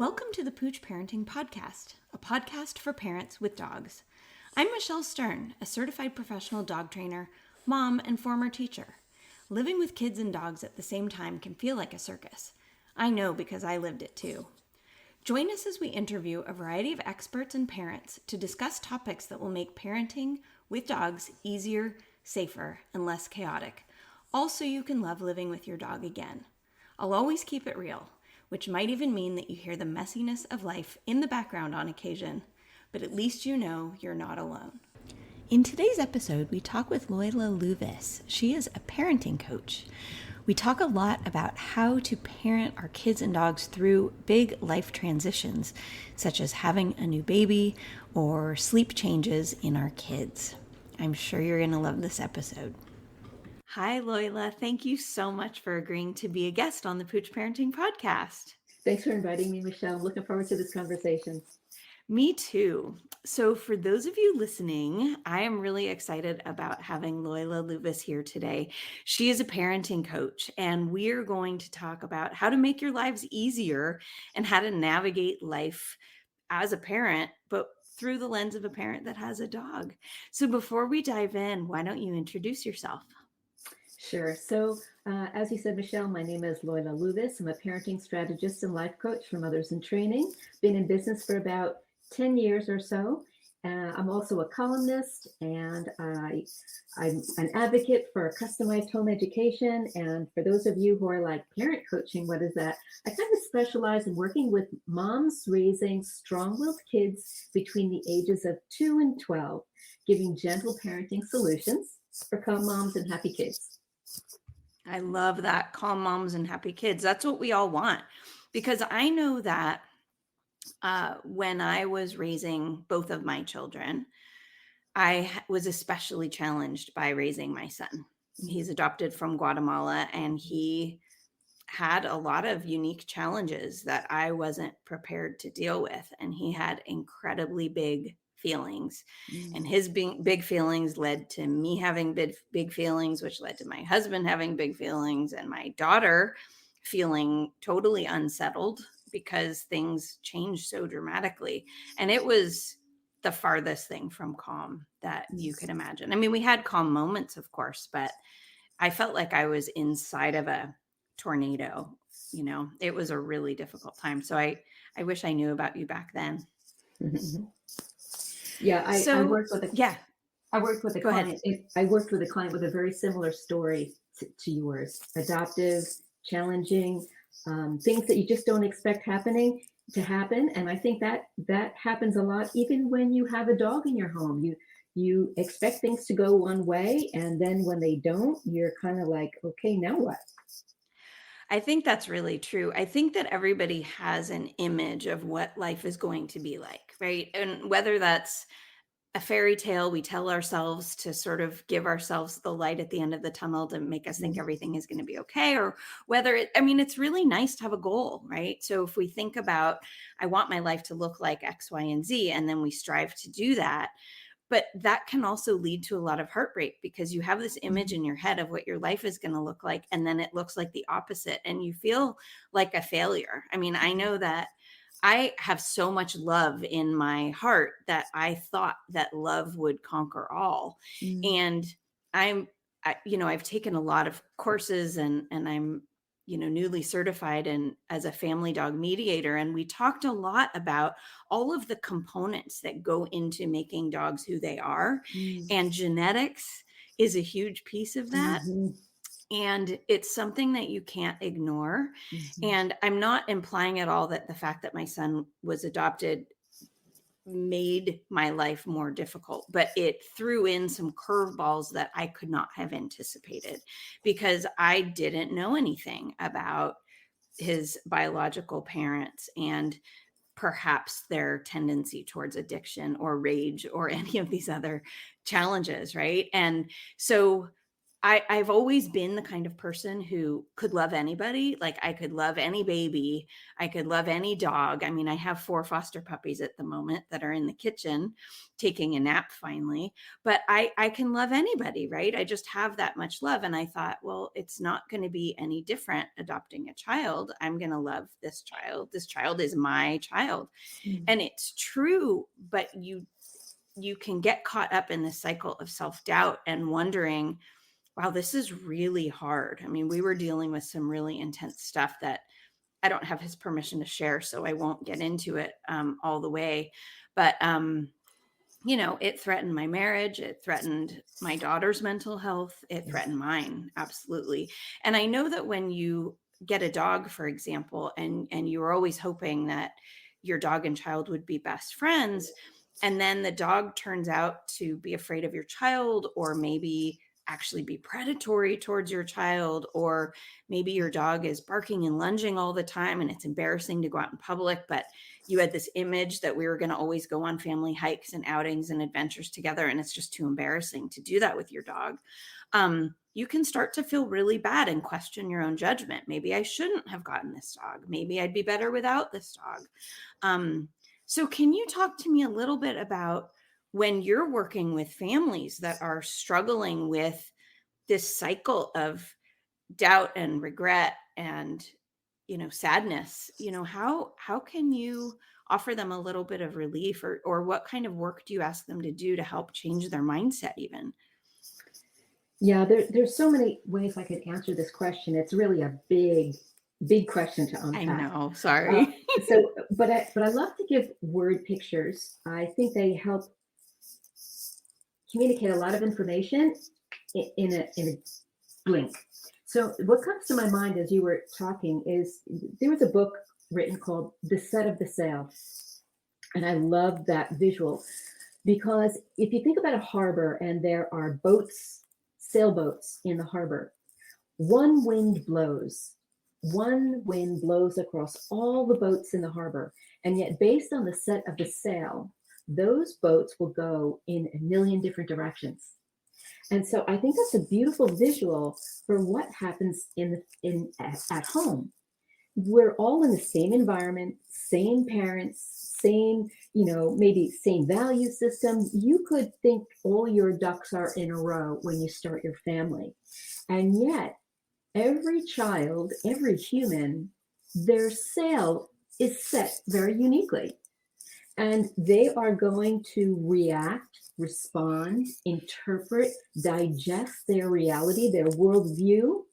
Welcome to the Pooch Parenting Podcast, a podcast for parents with dogs. I'm Michelle Stern, a certified professional dog trainer, mom, and former teacher. Living with kids and dogs at the same time can feel like a circus. I know because I lived it too. Join us as we interview a variety of experts and parents to discuss topics that will make parenting with dogs easier, safer, and less chaotic. Also, you can love living with your dog again. I'll always keep it real, which might even mean that you hear the messiness of life in the background on occasion, but at least you know you're not alone. In today's episode, we talk with Loyla Louvis. She is a parenting coach. We talk a lot about how to parent our kids and dogs through big life transitions, such as having a new baby or sleep changes in our kids. I'm sure you're going to love this episode. Hi, Loyla. Thank you so much for agreeing to be a guest on the Pooch Parenting Podcast. Thanks for inviting me, Michelle. I'm looking forward to this conversation. Me too. So for those of you listening, I am really excited about having Loyla Louvis here today. She is a parenting coach, and we're going to talk about how to make your lives easier and how to navigate life as a parent, but through the lens of a parent that has a dog. So before we dive in, why don't you introduce yourself? Sure. So, as you said, Michelle, my name is Loyla Louvis. I'm a parenting strategist and life coach for mothers in training. Been in business for about 10 years or so. I'm also a columnist, and I'm an advocate for customized home education. And for those of you who are like, parent coaching, what is that? I kind of specialize in working with moms raising strong-willed kids between the ages of 2 and 12, giving gentle parenting solutions for calm moms and happy kids. I love that. Calm moms and happy kids. That's what we all want. Because I know that when I was raising both of my children, I was especially challenged by raising my son. He's adopted from Guatemala, and he had a lot of unique challenges that I wasn't prepared to deal with. And he had incredibly big feelings. And his big feelings led to me having big feelings, which led to my husband having big feelings and my daughter feeling totally unsettled because things changed so dramatically. And it was the farthest thing from calm that you could imagine. I mean, we had calm moments, of course, but I felt like I was inside of a tornado. You know, it was a really difficult time. So I wish I knew about you back then. Yeah, I worked with a I worked with a Go ahead. client. I worked with a client with a very similar story to yours. Adoptive, challenging, things that you just don't expect to happen. And I think that happens a lot, even when you have a dog in your home. You expect things to go one way, and then when they don't, you're kind of like, okay, now what? I think that's really true. I think that everybody has an image of what life is going to be like, right? And whether that's a fairy tale we tell ourselves to sort of give ourselves the light at the end of the tunnel to make us think everything is going to be okay, or whether it's really nice to have a goal, right? So if we think about, I want my life to look like X, Y, and Z, and then we strive to do that. But that can also lead to a lot of heartbreak because you have this image in your head of what your life is going to look like, and then it looks like the opposite, and you feel like a failure. I mean, I know that I have so much love in my heart that I thought that love would conquer all. And I've taken a lot of courses, and I'm, newly certified and as a family dog mediator. And we talked a lot about all of the components that go into making dogs who they are. And genetics is a huge piece of that. And it's something that you can't ignore. And I'm not implying at all that the fact that my son was adopted made my life more difficult, but it threw in some curveballs that I could not have anticipated because I didn't know anything about his biological parents and perhaps their tendency towards addiction or rage or any of these other challenges, right? And so I've always been the kind of person who could love anybody. Like, I could love any baby, I could love any dog. I mean, I have 4 foster puppies at the moment that are in the kitchen taking a nap finally, but I can love anybody, right? I just have that much love, and I thought, "Well, it's not gonna be any different adopting a child. I'm gonna love this child. This child is my child." Mm. And it's true, but you can get caught up in this cycle of self-doubt and wondering, wow, this is really hard. I mean, we were dealing with some really intense stuff that I don't have his permission to share, so I won't get into it all the way. But it threatened my marriage. It threatened my daughter's mental health. It Yes. threatened mine, absolutely. And I know that when you get a dog, for example, and you're always hoping that your dog and child would be best friends, and then the dog turns out to be afraid of your child, or maybe actually be predatory towards your child, or maybe your dog is barking and lunging all the time and it's embarrassing to go out in public, but you had this image that we were going to always go on family hikes and outings and adventures together, and it's just too embarrassing to do that with your dog. You can start to feel really bad and question your own judgment. Maybe I shouldn't have gotten this dog. Maybe I'd be better without this dog. um, so can you talk to me a little bit about when you're working with families that are struggling with this cycle of doubt and regret and sadness? How can you offer them a little bit of relief, or what kind of work do you ask them to do to help change their mindset even? Yeah, there's so many ways I could answer this question. It's really a big question to I unpack. know, Uh, sorry. but I love to give word pictures. I think they help communicate a lot of information in a blink. So what comes to my mind as you were talking is there was a book written called The Set of the Sail, and I love that visual because if you think about a harbor and there are boats, sailboats in the harbor, one wind blows. One wind blows across all the boats in the harbor. And yet, based on the set of the sail, those boats will go in a million different directions. And so I think that's a beautiful visual for what happens at home. We're all in the same environment, same parents, same, maybe same value system. You could think all your ducks are in a row when you start your family. And yet, every child, every human, their sail is set very uniquely. And they are going to react, respond, interpret, digest their reality, their worldview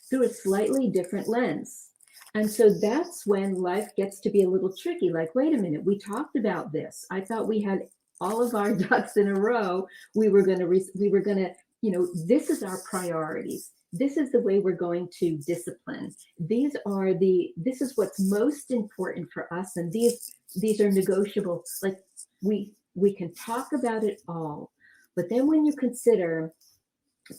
through a slightly different lens. And so that's when life gets to be a little tricky. Like, wait a minute, we talked about this. I thought we had all of our ducks in a row. We were going to, this is our priorities. This is the way we're going to discipline. This is what's most important for us. And these are negotiable. Like we can talk about it all. But then when you consider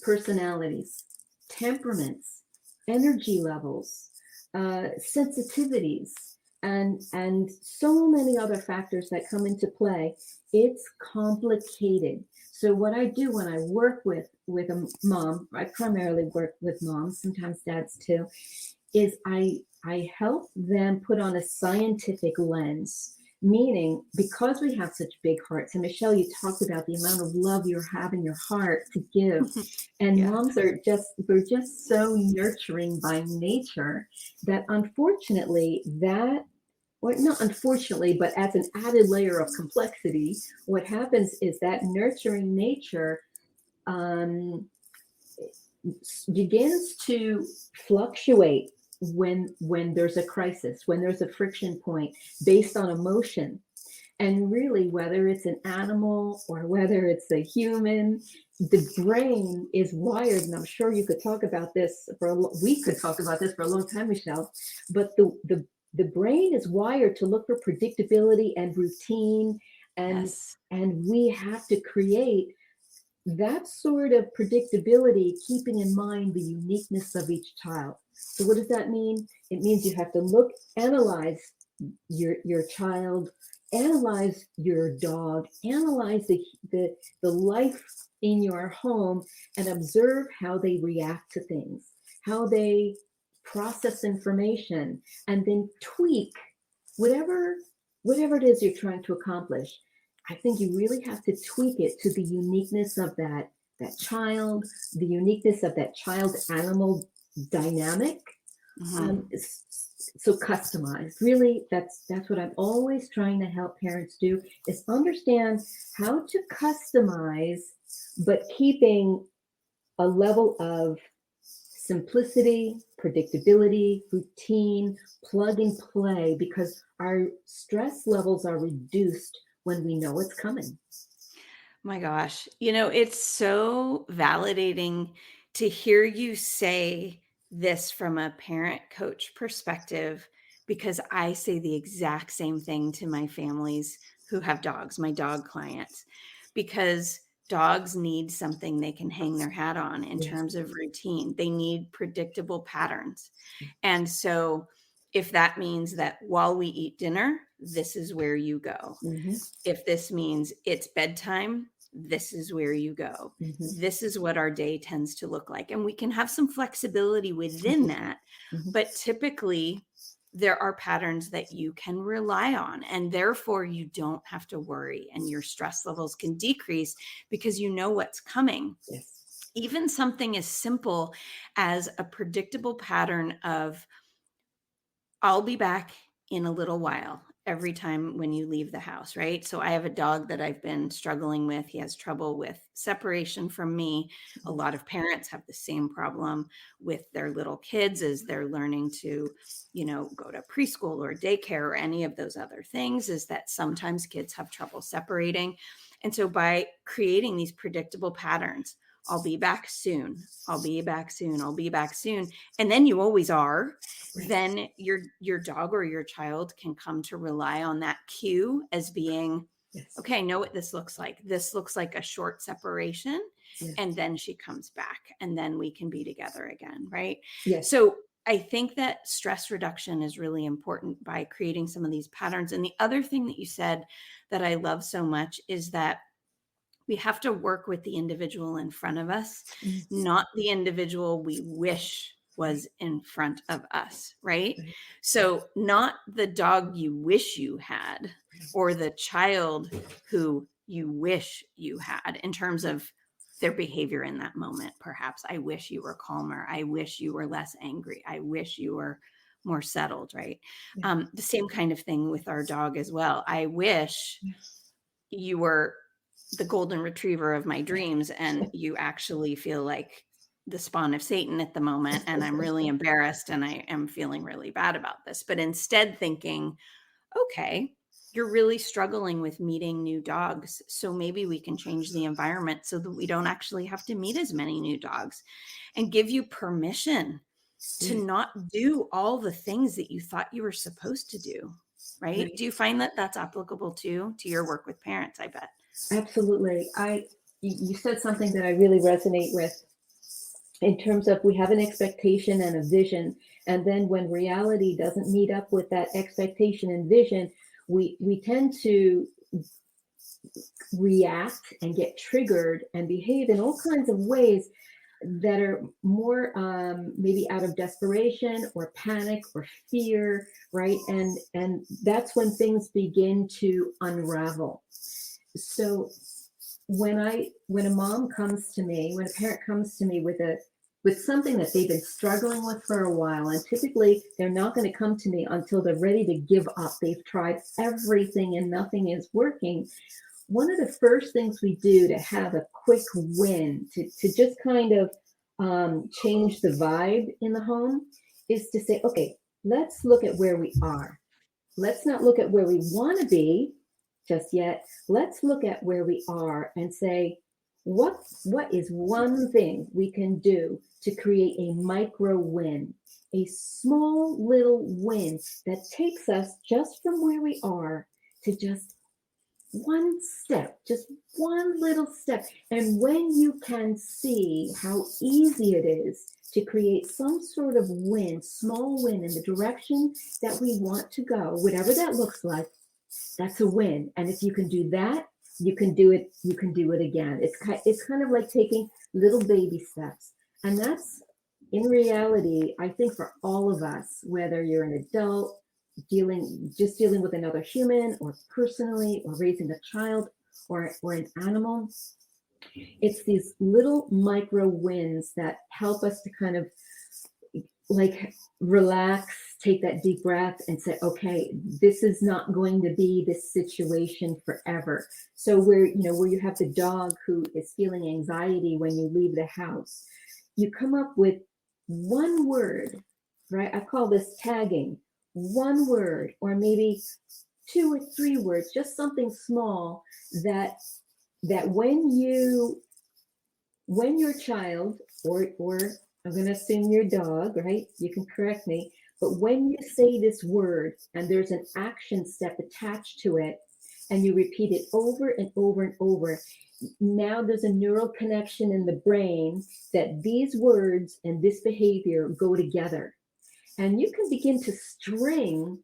personalities, temperaments, energy levels, sensitivities, and so many other factors that come into play, it's complicated. So what I do when I work with a mom, I primarily work with moms, sometimes dads too, is I help them put on a scientific lens. Meaning, because we have such big hearts, and Michelle, you talked about the amount of love you have in your heart to give, and Yes. moms we're just so nurturing by nature that unfortunately or not unfortunately, but as an added layer of complexity, what happens is that nurturing nature um, begins to fluctuate when there's a crisis, when there's a friction point based on emotion. And really, whether it's an animal or whether it's a human, the brain is wired, and I'm sure you could talk about this we could talk about this for a long time, Michelle. But the brain is wired to look for predictability and routine, and Yes. and we have to create that sort of predictability, keeping in mind the uniqueness of each child. So what does that mean? It means you have to analyze your child, analyze your dog, analyze the life in your home and observe how they react to things, how they process information, and then tweak whatever whatever it is you're trying to accomplish. I think you really have to tweak it to the uniqueness of that child, the uniqueness of that child animal dynamic. Mhm. So customized. Really, that's what I'm always trying to help parents do is understand how to customize, but keeping a level of simplicity, predictability, routine, plug and play, because our stress levels are reduced when we know it's coming. My gosh. It's so validating to hear you say this from a parent coach perspective because I say the exact same thing to my families who have dogs, my dog clients, because dogs need something they can hang their hat on in Yes. terms of routine. They need predictable patterns. And so if that means that while we eat dinner, this is where you go. Hmm. If this means it's bedtime, this is where you go. Hmm. This is what our day tends to look like. And we can have some flexibility within that. Hmm. But typically, there are patterns that you can rely on. And therefore, you don't have to worry and your stress levels can decrease because you know what's coming. Yes. Even something as simple as a predictable pattern of I'll be back in a little while every time when you leave the house, right? So I have a dog that I've been struggling with. He has trouble with separation from me. A lot of parents have the same problem with their little kids as they're learning to, go to preschool or daycare or any of those other things, is that sometimes kids have trouble separating. And so by creating these predictable patterns, I'll be back soon. I'll be back soon. I'll be back soon. And then you always are, Right. then your dog or your child can come to rely on that cue as being, Yes. okay, I know what this looks like. This looks like a short separation. Yes. And then she comes back and then we can be together again. Right. Yes. So I think that stress reduction is really important by creating some of these patterns. And the other thing that you said that I love so much is that we have to work with the individual in front of us, Mm. not the individual we wish Right. was in front of us, right? Right. So, not the dog you wish you had or the child who you wish you had in terms of their behavior in that moment. Perhaps I wish you were calmer. I wish you were less angry. I wish you were more settled, right? Yeah. The same kind of thing with our dog as well. I wish you were the golden retriever of my dreams and you actually feel like the spawn of Satan at the moment and I'm really embarrassed and I am feeling really bad about this. But instead thinking, okay, you're really struggling with meeting new dogs. So maybe we can change the environment so that we don't actually have to meet as many new dogs and give you permission to Yes. not do all the things that you thought you were supposed to do. Right? Right. Do you find that that's applicable too to your work with parents? I bet. Absolutely. You said something that I really resonate with in terms of we have an expectation and a vision, and then when reality doesn't meet up with that expectation and vision, we tend to react and get triggered and behave in all kinds of ways that are more maybe out of desperation or panic or fear, right? And that's when things begin to unravel. So when a mom comes to me, when a parent comes to me with something that they've been struggling with for a while, and typically they're not going to come to me until they're ready to give up. They've tried everything and nothing is working. One of the first things we do to have a quick win, to just kind of change the vibe in the home, is to say, okay, let's look at where we are. Let's not look at where we want to be just yet. Let's look at where we are and say, what is one thing we can do to create a micro win, a small little win that takes us just from where we are to just one step, just one little step. And when you can see how easy it is to create some sort of win, small win in the direction that we want to go, whatever that looks like, that's a win. And if you can do that, You can do it again. It's kind of like taking little baby steps. And that's in reality, I think for all of us, whether you're an adult dealing with another human, or personally, or raising a child, or an animal, it's these little micro wins that help us to kind of like relax, take that deep breath and say, okay, this is not going to be this situation forever. So where you have the dog who is feeling anxiety when you leave the house, you come up with one word, right? I call this tagging. One word, or maybe two or three words, just something small that when your child, or I'm going to assume your dog, right? You can correct me, but when you say this word and there's an action step attached to it, and you repeat it over and over and over, now there's a neural connection in the brain that these words and this behavior go together, and you can begin to string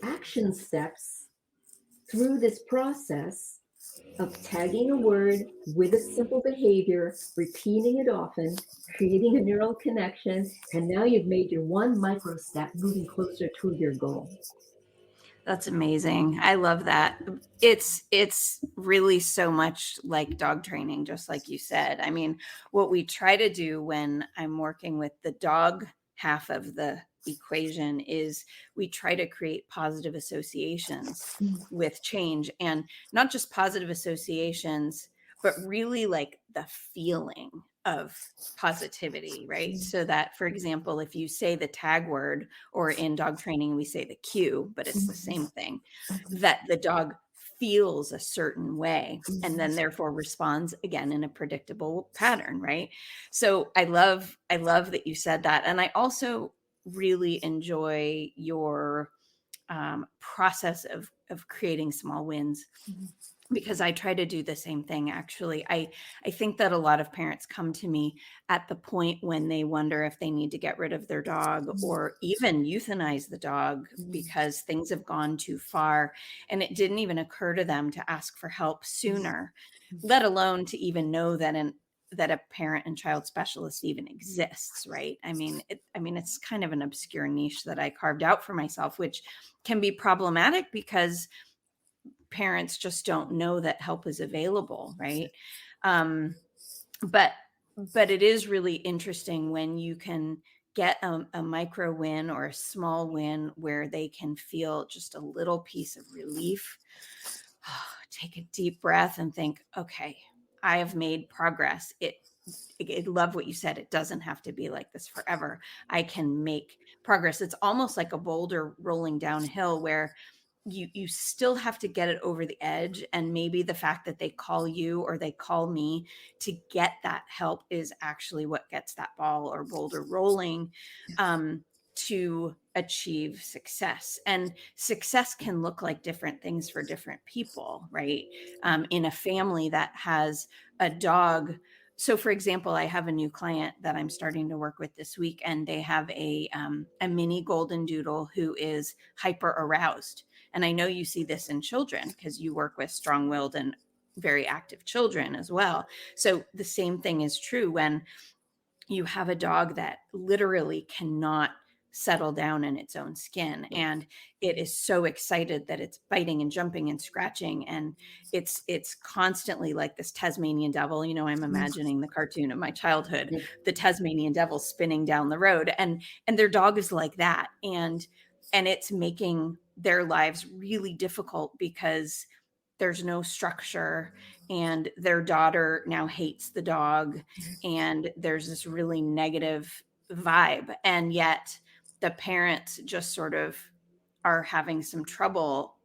action steps through this process of tagging a word with a simple behavior, repeating it often, creating a neural connection, and now you've made your one micro step moving closer to your goal. That's amazing. I love that. It's really so much like dog training, just like you said. I mean, what we try to do when I'm working with the dog half of the equation is we try to create positive associations Mm, with change, and not just positive associations, but really like the feeling of positivity, right? mm, So that, for example, if you say the tag word, or in dog training, we say the cue, but it's the mm, same thing, that the dog feels a certain way and mm, then therefore responds again in a predictable pattern, right? So I love that you said that. And I also really enjoy your process of creating small wins, mm, because I try to do the same thing actually. I think that a lot of parents come to me at the point when they wonder if they need to get rid of their dog mm, or even euthanize the dog mm, because things have gone too far, and it didn't even occur to them to ask for help mm, sooner, let alone to even know that a parent and child specialist even exists, right? I mean it's kind of an obscure niche that I carved out for myself, which can be problematic because parents just don't know that help is available, right? Um, but but it is really interesting when you can get a micro win or a small win where they can feel just a little piece of relief. Take a deep breath and think, okay, I have made progress. I love what you said. It doesn't have to be like this forever. I can make progress. It's almost like a boulder rolling downhill where you still have to get it over the edge, and maybe the fact that they call you or they call me to get that help is actually what gets that ball or boulder rolling, to achieve success. And success can look like different things for different people, right? In a family that has a dog, so for example, I have a new client that I'm starting to work with this week, and they have a mini golden doodle who is hyper aroused. And I know you see this in children because you work with strong-willed and very active children as well. So the same thing is true when you have a dog that literally cannot settle down in its own skin, and it is so excited that it's biting and jumping and scratching, and it's constantly like this Tasmanian devil. I'm mm, imagining the cartoon of my childhood, mm, the Tasmanian devil spinning down the road, and their dog is like that, and it's making their lives really difficult because there's no structure, and their daughter now hates the dog, and there's this really negative vibe, and yet the parents just sort of are having some trouble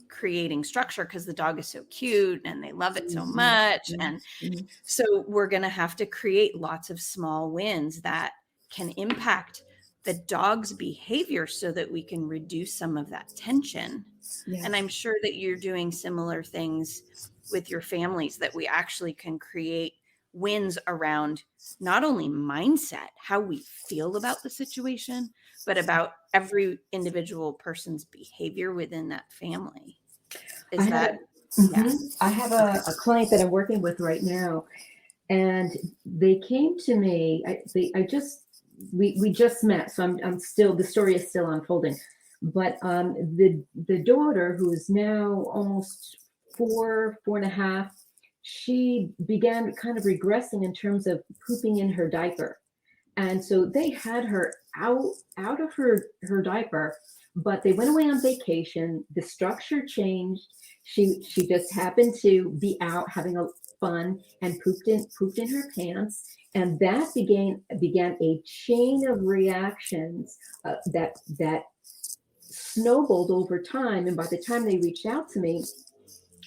creating structure because the dog is so cute and they love it so mm, much. mm, And mm. so we're going to have to create lots of small wins that can impact the dog's behavior so that we can reduce some of that tension. And I'm Yes. sure that you're doing similar things with your families, that we actually can create wins around not only mindset, how we feel about the situation, but about every individual person's behavior within that family. I Is had that? Yeah. I have Okay. a client that I'm working with right now, and they came to me. I just we just met, so I'm still, the story is still unfolding. But the daughter, who is now almost 4, 4.5, she began kind of regressing in terms of pooping in her diaper, and so they had her out of her diaper, but they went away on vacation. The structure changed. She just happened to be out having a fun and pooped in her pants, and that began a chain of reactions that snowballed over time. And by the time they reached out to me,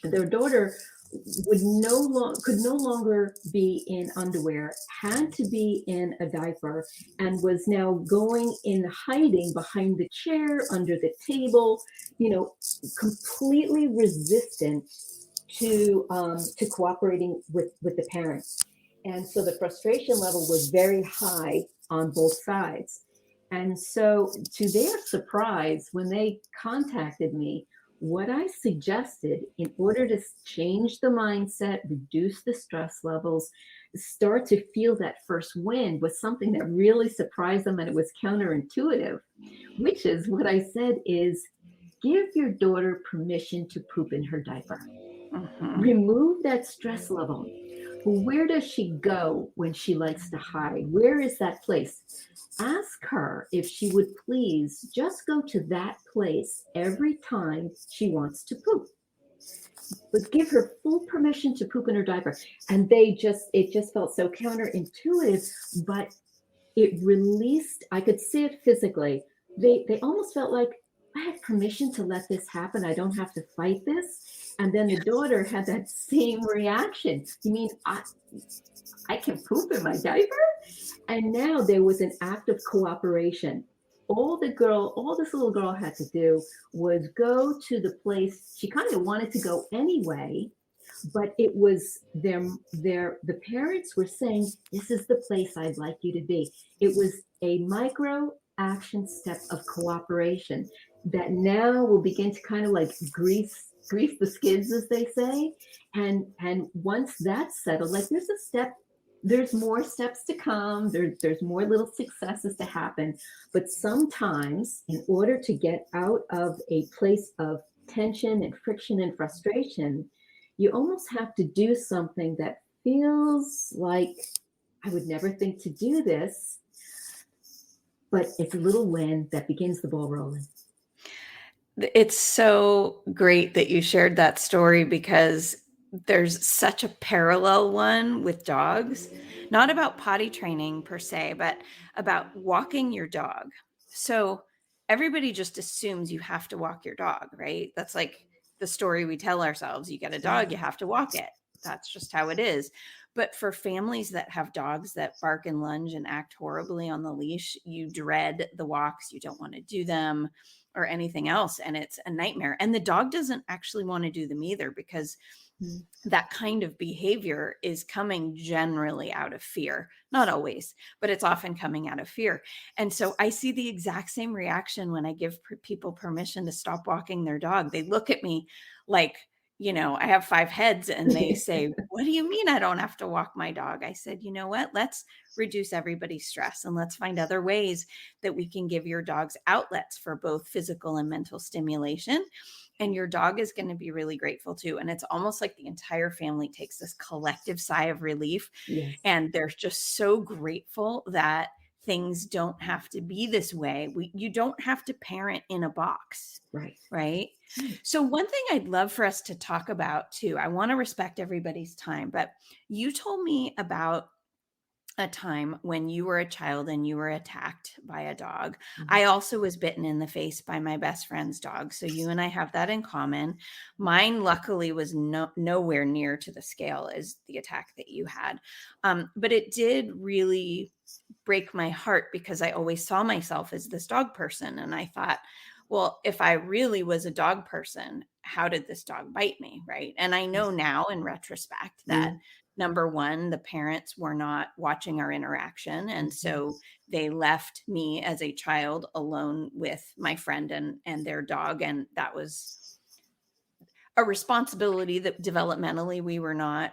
their daughter could no longer be in underwear, had to be in a diaper, and was now going in hiding behind the chair, under the table, you know, completely resistant to cooperating with the parents. And so the frustration level was very high on both sides. And so, to their surprise, when they contacted me, what I suggested in order to change the mindset, reduce the stress levels, start to feel that first win, was something that really surprised them, and it was counterintuitive, which is what I said is, give your daughter permission to poop in her diaper. Hmm. Remove that stress level. Where does she go when she likes to hide? Where is that place? Ask her if she would please just go to that place every time she wants to poop, but give her full permission to poop in her diaper. And it just felt so counterintuitive, but it released, I could see it physically. They almost felt like, I have permission to let this happen. I don't have to fight this. And then the daughter had that same reaction. You mean I can poop in my diaper? And now there was an act of cooperation. All this little girl had to do was go to the place she kind of wanted to go anyway, but it was the parents were saying, this is the place I'd like you to be. It was a micro action step of cooperation that now will begin to kind of like grease the skids, as they say. And once that's settled, like, there's more steps to come. There's more little successes to happen. But sometimes, in order to get out of a place of tension and friction and frustration, you almost have to do something that feels like, I would never think to do this, but it's a little win that begins the ball rolling. It's so great that you shared that story because there's such a parallel one with dogs, not about potty training per se, but about walking your dog. So everybody just assumes you have to walk your dog, right? That's like the story we tell ourselves. You get a dog, you have to walk it. That's just how it is. But for families that have dogs that bark and lunge and act horribly on the leash, you dread the walks, you don't want to do them or anything else. And it's a nightmare. And the dog doesn't actually want to do them either because Mm. that kind of behavior is coming generally out of fear. Not always, but it's often coming out of fear. And so I see the exact same reaction when I give people permission to stop walking their dog. They look at me like, I have 5 heads and they say, "What do you mean I don't have to walk my dog?" I said, "You know what? Let's reduce everybody's stress and let's find other ways that we can give your dogs outlets for both physical and mental stimulation. And your dog is going to be really grateful too." And it's almost like the entire family takes this collective sigh of relief. Yes, And they're just so grateful that things don't have to be this way. You don't have to parent in a box, right. right? Right. So, one thing I'd love for us to talk about too, I want to respect everybody's time, but you told me about a time when you were a child and you were attacked by a dog. Mhm. I also was bitten in the face by my best friend's dog. So you and I have that in common. Mine, luckily, was nowhere near to the scale as the attack that you had. But it did really break my heart because I always saw myself as this dog person. And I thought, well, if I really was a dog person, how did this dog bite me? Right. And I know Yes. now in retrospect that Mm. number one, the parents were not watching our interaction. And Mhm. so they left me as a child alone with my friend and their dog. And that was a responsibility that developmentally we were not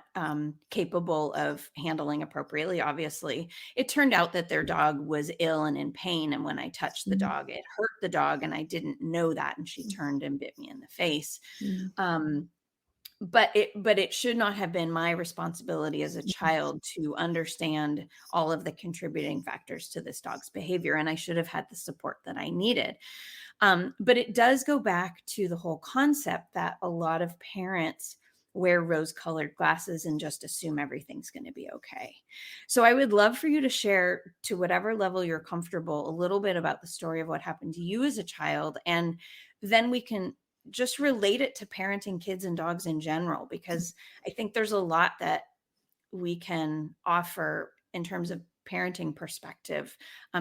capable of handling appropriately. Obviously, it turned out that their dog was ill and in pain, and when I touched the Mm, dog, it hurt the dog, and I didn't know that, and she turned and bit me in the face. mm, um, but it should not have been my responsibility as a mm, child to understand all of the contributing factors to this dog's behavior, and I should have had the support that I needed. But it does go back to the whole concept that a lot of parents wear rose colored glasses and just assume everything's going to be okay. So I would love for you to share, to whatever level you're comfortable, a little bit about the story of what happened to you as a child. And then we can just relate it to parenting kids and dogs in general, because I think there's a lot that we can offer in terms of parenting perspective,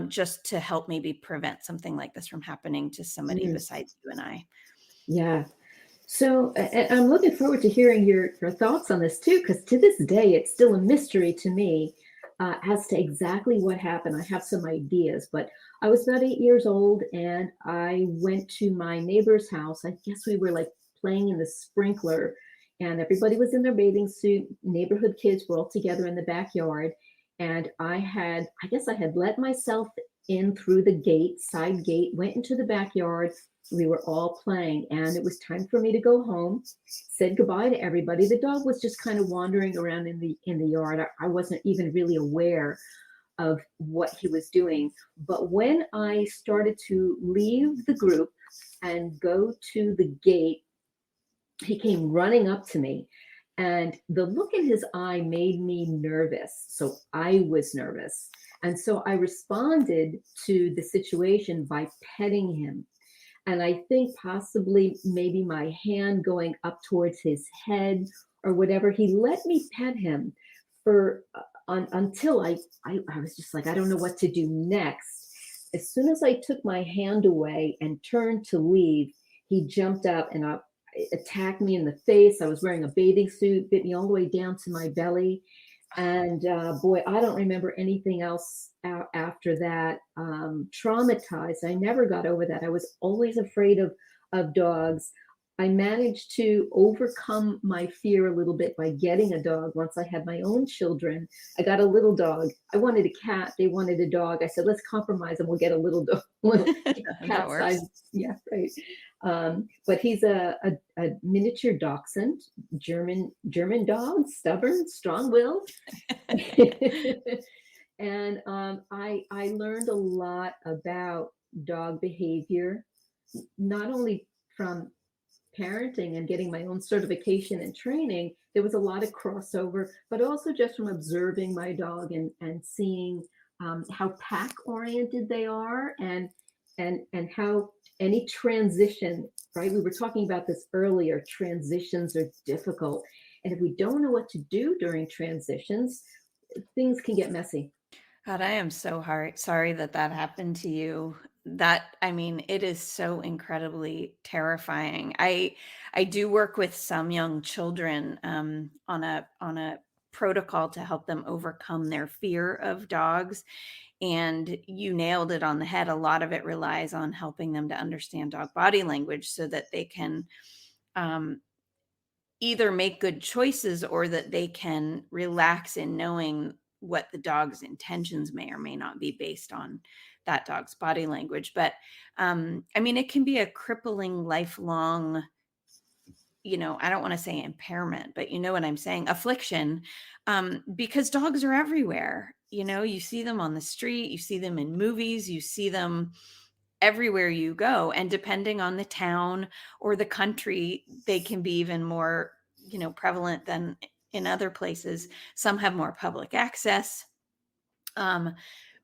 just to help maybe prevent something like this from happening to somebody mm. besides you and I. Yeah. So I'm looking forward to hearing your thoughts on this too, because to this day, it's still a mystery to me as to exactly what happened. I have some ideas, but I was about 8 years old and I went to my neighbor's house. I guess we were like playing in the sprinkler, and everybody was in their bathing suit. Neighborhood kids were all together in the backyard. And I guess I had let myself in through the gate, side gate, went into the backyard. We were all playing, and it was time for me to go home. Said goodbye to everybody. The dog was just kind of wandering around in the yard. I wasn't even really aware of what he was doing. But when I started to leave the group and go to the gate, he came running up to me, and the look in his eye made me nervous. So I was nervous. And so I responded to the situation by petting him, and I think possibly maybe my hand going up towards his head or whatever. He let me pet him for until I was just like, I don't know what to do next. As soon as I took my hand away and turned to leave, he jumped up and attacked me in the face. I was wearing a bathing suit, bit me all the way down to my belly. And boy, I don't remember anything else after that. Traumatized. I never got over that. I was always afraid of dogs. I managed to overcome my fear a little bit by getting a dog. Once I had my own children, I got a little dog. I wanted a cat. They wanted a dog. I said, let's compromise and we'll get a little dog, little That cat size. works. Yeah, right. But he's a miniature dachshund, German dog, stubborn, strong-willed. And I learned a lot about dog behavior, not only from parenting and getting my own certification and training. There was a lot of crossover, but also just from observing my dog and seeing how pack oriented they are, and how any transition, right? We were talking about this earlier. Transitions are difficult. And if we don't know what to do during transitions, things can get messy. God, I am so sorry that that happened to you. That, I mean, it is so incredibly terrifying. I do work with some young children, on a protocol to help them overcome their fear of dogs. And you nailed it on the head. A lot of it relies on helping them to understand dog body language so that they can, um, either make good choices, or that they can relax in knowing what the dog's intentions may or may not be based on that dog's body language. But I mean, it can be a crippling, lifelong, I don't want to say impairment, but you know what I'm saying, affliction, because dogs are everywhere. You see them on the street, you see them in movies, you see them everywhere you go. And depending on the town or the country, they can be even more, prevalent than in other places. Some have more public access. Um,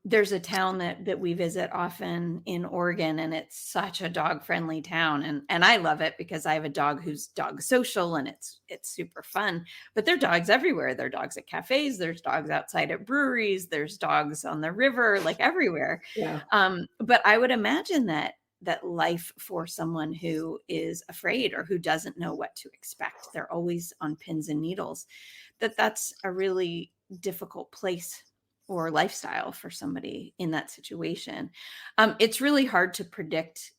there's a town that we visit often in Oregon, and it's such a dog friendly town, and I love it because I have a dog who's dog social, and it's super fun. But there are dogs everywhere. There are dogs at cafes, there's dogs outside at breweries, there's dogs on the river, like everywhere. Yeah. But I would imagine that life for someone who is afraid or who doesn't know what to expect, they're always on pins and needles, that's a really difficult place or lifestyle for somebody in that situation. It's really hard to predict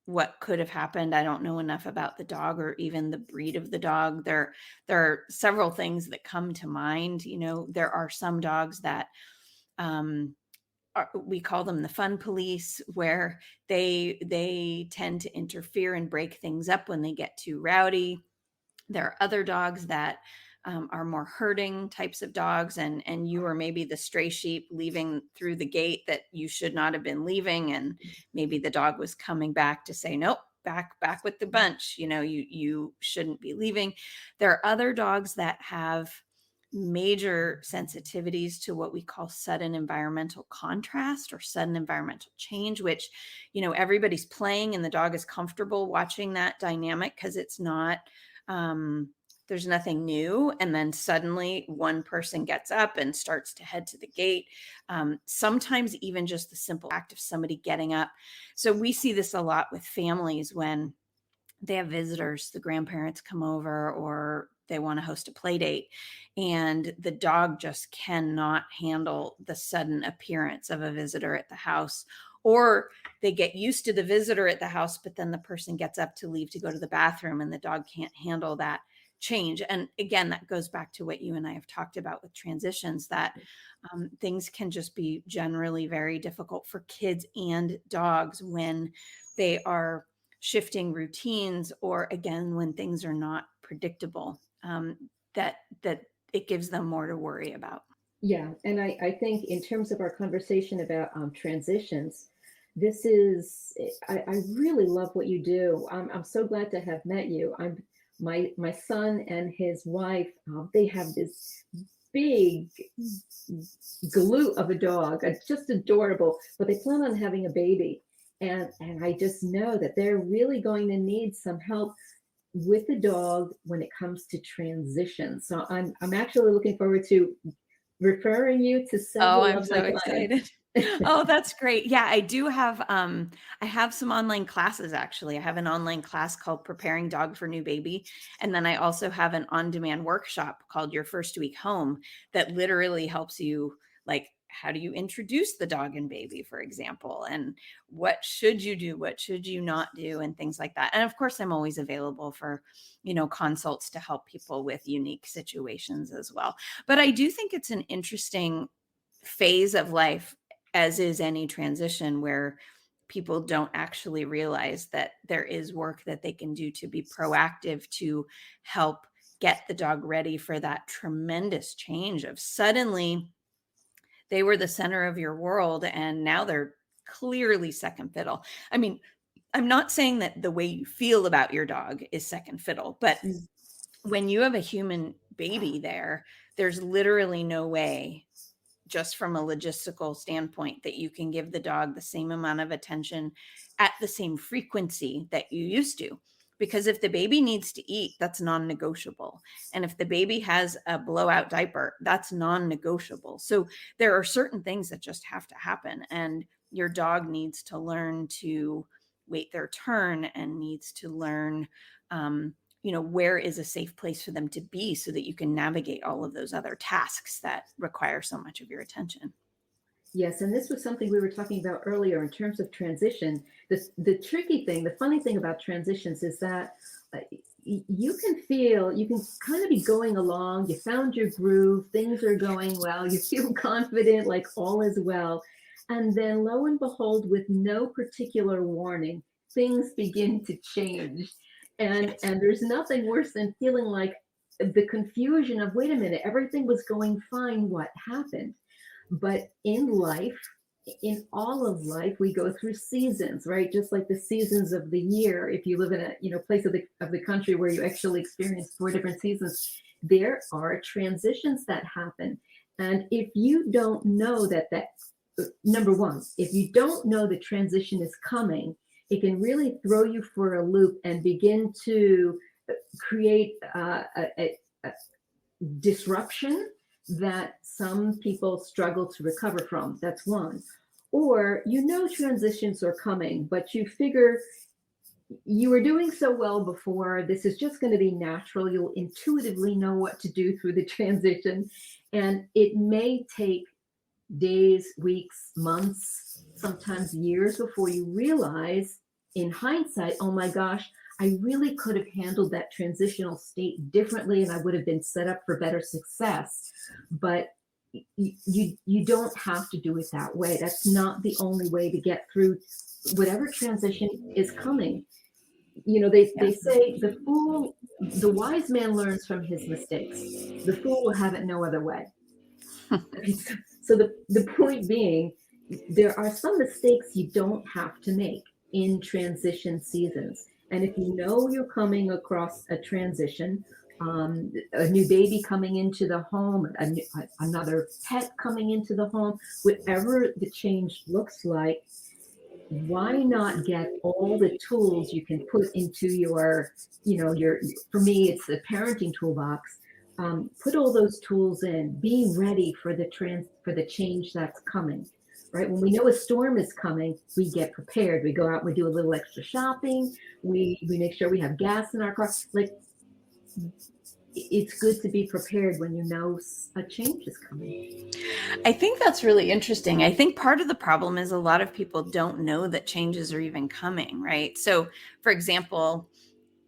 what could have happened. I don't know enough about the dog or even the breed of the dog. There are several things that come to mind. There are some dogs that um, we call them the fun police, where they tend to interfere and break things up when they get too rowdy. There are other dogs that are more herding types of dogs, and you are maybe the stray sheep leaving through the gate that you should not have been leaving, and maybe the dog was coming back to say, nope, back with the bunch. You shouldn't be leaving. There are other dogs that have major sensitivities to what we call sudden environmental contrast or sudden environmental change, which everybody's playing and the dog is comfortable watching that dynamic because it's not um, there's nothing new. And then suddenly one person gets up and starts to head to the gate. Sometimes even just the simple act of somebody getting up. So we see this a lot with families when they have visitors, the grandparents come over, or they want to host a play date, and the dog just cannot handle the sudden appearance of a visitor at the house. Or they get used to the visitor at the house, but then the person gets up to leave to go to the bathroom and the dog can't handle that change. And again, that goes back to what you and I have talked about with transitions, that things can just be generally very difficult for kids and dogs when they are shifting routines, or again when things are not predictable, that it gives them more to worry about. Yeah, and I think in terms of our conversation about transitions, this is I really love what you do. I'm so glad to have met you. My son and his wife. They have this big glue of a dog. It's just adorable. But they plan on having a baby, and I just know that they're really going to need some help with the dog when it comes to transition. So I'm actually looking forward to referring you to Oh, several I'm of my so clients. excited. Oh, that's great. Yeah, I have some online classes actually. I have an online class called Preparing Dog for New Baby, and then I also have an on-demand workshop called Your First Week Home that literally helps you, like, how do you introduce the dog and baby, for example, and what should you do, what should you not do, and things like that. And of course, I'm always available for, consults to help people with unique situations as well. But I do think it's an interesting phase of life, as is any transition, where people don't actually realize that there is work that they can do to be proactive to help get the dog ready for that tremendous change of suddenly they were the center of your world and now they're clearly second fiddle. I mean, I'm not saying that the way you feel about your dog is second fiddle, but Mm. when you have a human baby there, there's literally no way, just from a logistical standpoint, that you can give the dog the same amount of attention at the same frequency that you used to. Because if the baby needs to eat, that's non negotiable. And if the baby has a blowout diaper, that's non negotiable. So there are certain things that just have to happen. And your dog needs to learn to wait their turn and needs to learn, where is a safe place for them to be so that you can navigate all of those other tasks that require so much of your attention. Yes, and this was something we were talking about earlier in terms of transition. The tricky thing, the funny thing about transitions is that you can kind of be going along, you found your groove, things are going well, you feel confident, like all is well. And then lo and behold, with no particular warning, things begin to change. Yes. And there's nothing worse than feeling like the confusion of, wait a minute, everything was going fine, what happened? But in life, in all of life, we go through seasons, right? Just like the seasons of the year. If you live in a place of the country where you actually experience four different seasons, there are transitions that happen. And if you don't know that number one, if you don't know the transition is coming, it can really throw you for a loop and begin to create a disruption that some people struggle to recover from. That's one. Or transitions are coming, but you figure you were doing so well before, this is just going to be natural. You'll intuitively know what to do through the transition. And it may take days, weeks, months, sometimes years before you realize in hindsight, oh my gosh, I really could have handled that transitional state differently and I would have been set up for better success. But you don't have to do it that way. That's not the only way to get through whatever transition is coming. You know, they say the wise man learns from his mistakes. The fool will have it no other way. Yeah. So the point being, there are some mistakes you don't have to make in transition seasons. And if you know you're coming across a transition, a new baby coming into the home, another pet coming into the home, whatever the change looks like, why not get all the tools you can put into your, for me, it's the parenting toolbox. Put all those tools in, be ready for for the change that's coming, right? When we know a storm is coming, we get prepared. We go out, we do a little extra shopping. We make sure we have gas in our car. Like, it's good to be prepared when you know a change is coming. I think that's really interesting. I think part of the problem is a lot of people don't know that changes are even coming, right? So, for example,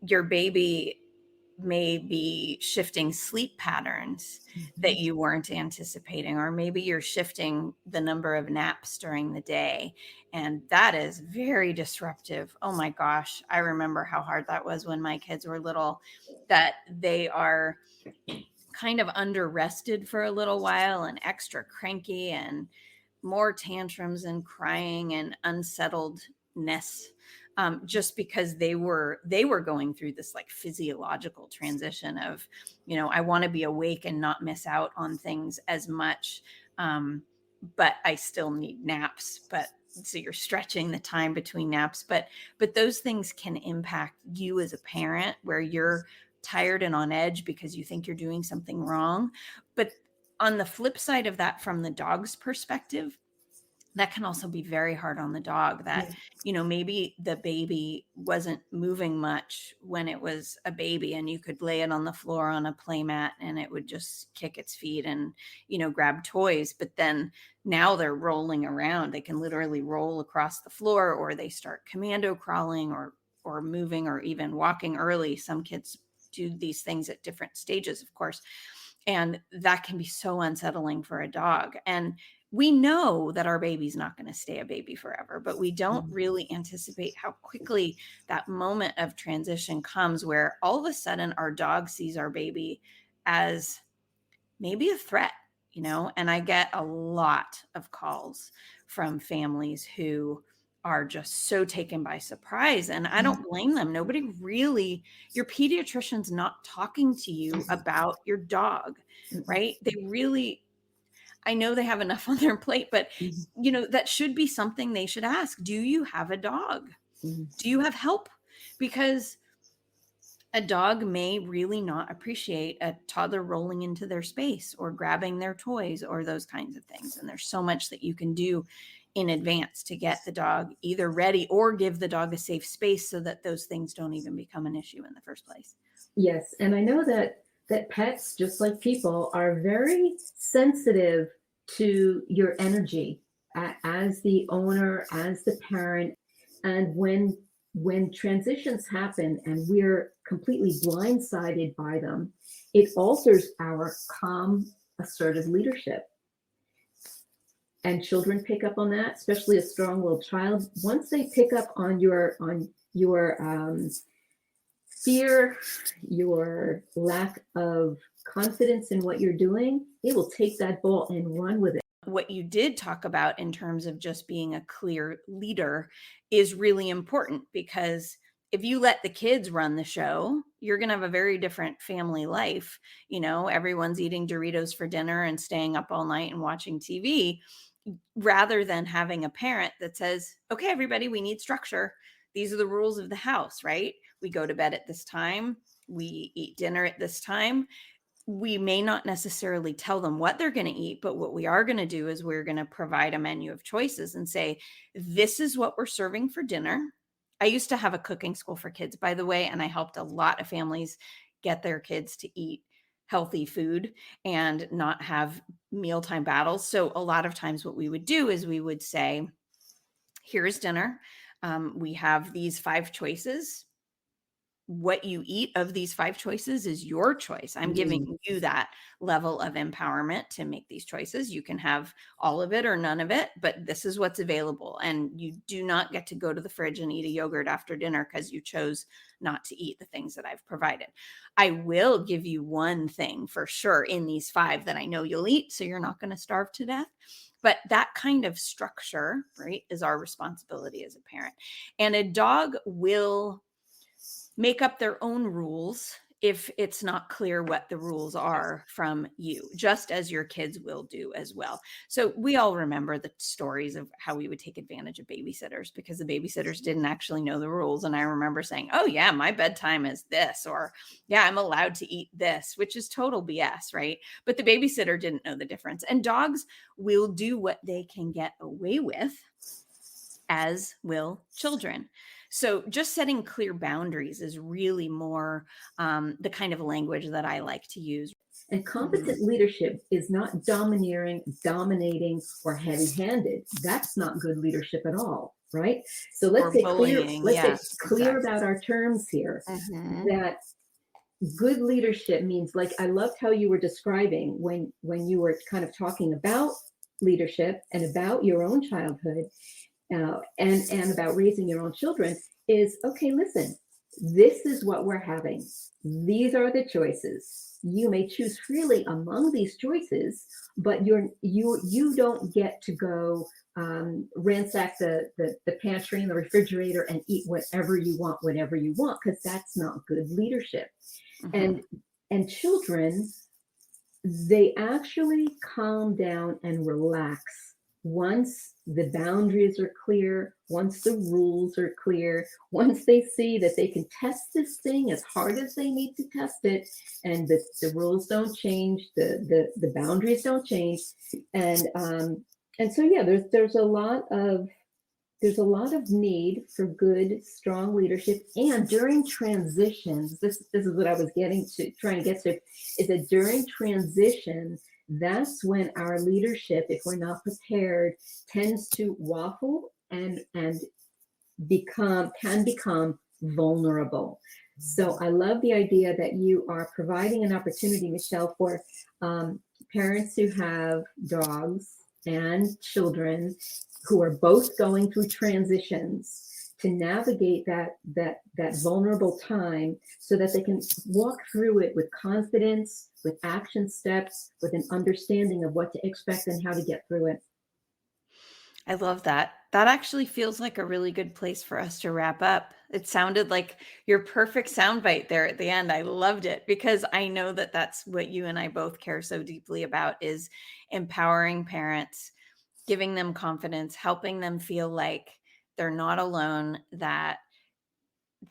your baby may be shifting sleep patterns that Mhm. you weren't anticipating, or maybe you're shifting the number of naps during the day. And that is very disruptive. Oh my gosh. I remember how hard that was when my kids were little, that they are kind of under rested for a little while and extra cranky and more tantrums and crying and unsettledness, just because they were going through this like physiological transition of, I want to be awake and not miss out on things as much, but I still need naps. But so you're stretching the time between naps, but those things can impact you as a parent, where you're tired and on edge because you think you're doing something wrong. But on the flip side of that, from the dog's perspective, that can also be very hard on the dog, that, Yeah. maybe the baby wasn't moving much when it was a baby, and you could lay it on the floor on a play mat and it would just kick its feet and, grab toys. But then now they're rolling around. They can literally roll across the floor, or they start commando crawling, or moving, or even walking early. Some kids do these things at different stages, of course. And that can be so unsettling for a dog. And we know that our baby's not going to stay a baby forever, but we don't Mhm. really anticipate how quickly that moment of transition comes, where all of a sudden our dog sees our baby as maybe a threat, and I get a lot of calls from families who are just so taken by surprise. And I don't blame them. Nobody really, your pediatrician's not talking to you about your dog, Mhm. right? They really, I know they have enough on their plate, but Mhm. that should be something they should ask. Do you have a dog? Mhm. Do you have help? Because a dog may really not appreciate a toddler rolling into their space or grabbing their toys or those kinds of things. And there's so much that you can do in advance to get the dog either ready or give the dog a safe space so that those things don't even become an issue in the first place. Yes, and I know that pets, just like people, are very sensitive to your energy as the owner, as the parent, and when transitions happen and we're completely blindsided by them, it alters our calm, assertive leadership. And children pick up on that, especially a strong-willed child. Once they pick up on your fear, your lack of confidence in what you're doing, they will take that ball and run with it. What you did talk about in terms of just being a clear leader is really important, because if you let the kids run the show, you're going to have a very different family life. Everyone's eating Doritos for dinner and staying up all night and watching TV, rather than having a parent that says, okay, everybody, we need structure. These are the rules of the house, right? We go to bed at this time. We eat dinner at this time. We may not necessarily tell them what they're going to eat, but what we are going to do is we're going to provide a menu of choices and say, this is what we're serving for dinner. I used to have a cooking school for kids, by the way, and I helped a lot of families get their kids to eat healthy food and not have mealtime battles. So a lot of times what we would do is we would say, here's dinner. We have these 5 choices. What you eat of these 5 choices is your choice. I'm Mm. giving you that level of empowerment to make these choices. You can have all of it or none of it, but this is what's available. And you do not get to go to the fridge and eat a yogurt after dinner because you chose not to eat the things that I've provided. I will give you one thing for sure in these 5 that I know you'll eat, so you're not going to starve to death. But that kind of structure, right, is our responsibility as a parent. And a dog will make up their own rules if it's not clear what the rules are from you, just as your kids will do as well. So we all remember the stories of how we would take advantage of babysitters because the babysitters didn't actually know the rules. And I remember saying, oh, yeah, my bedtime is this, or yeah, I'm allowed to eat this, which is total BS, right? But the babysitter didn't know the difference. And dogs will do what they can get away with, as will children. So just setting clear boundaries is really more the kind of language that I like to use. And Mhm. competent leadership is not domineering, dominating, or heavy-handed. That's not good leadership at all, right? So Or bullying. let's get Yes, clear exactly. about our terms here. Hmm. That good leadership means, like, I loved how you were describing when you were kind of talking about leadership and about your own childhood, and about raising your own children, is okay, listen, this is what we're having, these are the choices, you may choose freely among these choices, but you don't get to go ransack the pantry and the refrigerator and eat whatever you want, because that's not good leadership. Hmm. And and children, they actually calm down and relax once the boundaries are clear, once the rules are clear, once they see that they can test this thing as hard as they need to test it, and the rules don't change, the boundaries don't change. And so yeah, there's a lot of need for good, strong leadership. And during transitions, this is what I was trying to get to, is that during transition, that's when our leadership, if we're not prepared, tends to waffle and become vulnerable. So I love the idea that you are providing an opportunity, Michelle, for parents who have dogs and children who are both going through transitions to navigate that vulnerable time so that they can walk through it with confidence, with action steps, with an understanding of what to expect and how to get through it. I love that. That actually feels like a really good place for us to wrap up. It sounded like your perfect soundbite there at the end. I loved it because I know that that's what you and I both care so deeply about is empowering parents, giving them confidence, helping them feel like they're not alone, that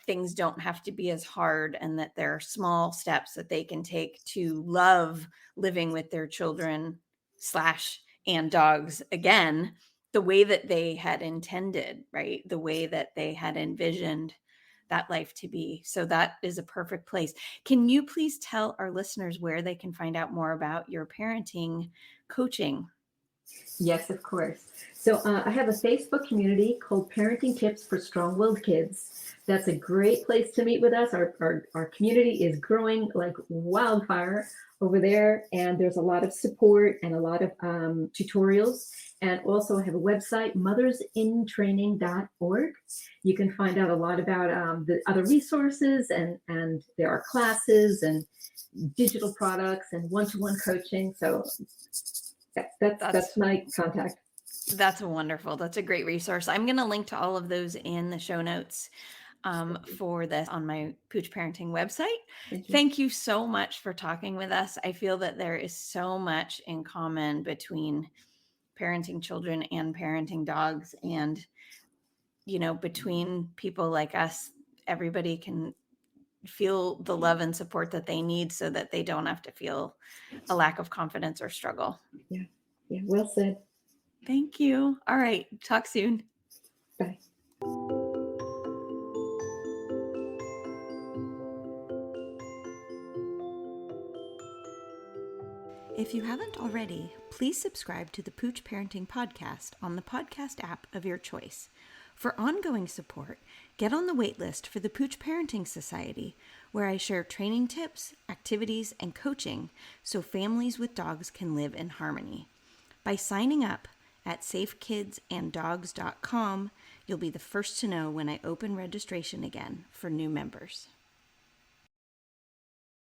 things don't have to be as hard, and that there are small steps that they can take to love living with their children slash and dogs again the way that they had intended, right? The way that they had envisioned that life to be. So that is a perfect place. Can you please tell our listeners where they can find out more about your parenting coaching? Yes, of course. So I have a Facebook community called Parenting Tips for Strong-Willed Kids. That's a great place to meet with us. Our community is growing like wildfire over there, and there's a lot of support and a lot of tutorials. And also I have a website, mothersintraining.org. You can find out a lot about the other resources, and there are classes and digital products and one-to-one coaching. So that's That's my contact. That's wonderful. That's a great resource. I'm going to link to all of those in the show notes for this on my Pooch Parenting website. Thank you. Thank you so much for talking with us. I feel that there is so much in common between parenting children and parenting dogs. And, between people like us, everybody can feel the love and support that they need so that they don't have to feel a lack of confidence or struggle. Yeah. Yeah. Well said. Thank you. All right. Talk soon. Bye. If you haven't already, please subscribe to the Pooch Parenting Podcast on the podcast app of your choice. For ongoing support, get on the waitlist for the Pooch Parenting Society, where I share training tips, activities, and coaching so families with dogs can live in harmony. By signing up at safekidsanddogs.com, you'll be the first to know when I open registration again for new members.